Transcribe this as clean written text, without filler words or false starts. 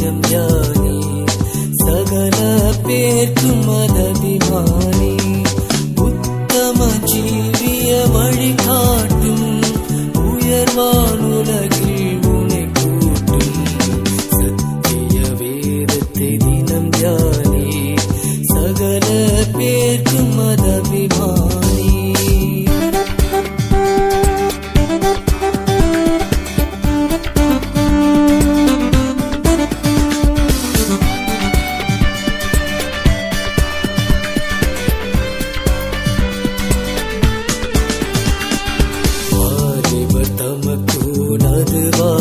தினம் யானே சகல பேர்க்கும் மதபிமானே உத்தம ஜீவிய வழிகாட்டும் உயர்வான் உலகில் உனை கூட்டும் சத்திய வேதத்தை தினம் யானே சகல பேர்க்கும் மதபிமானே தமக்கு நதுவா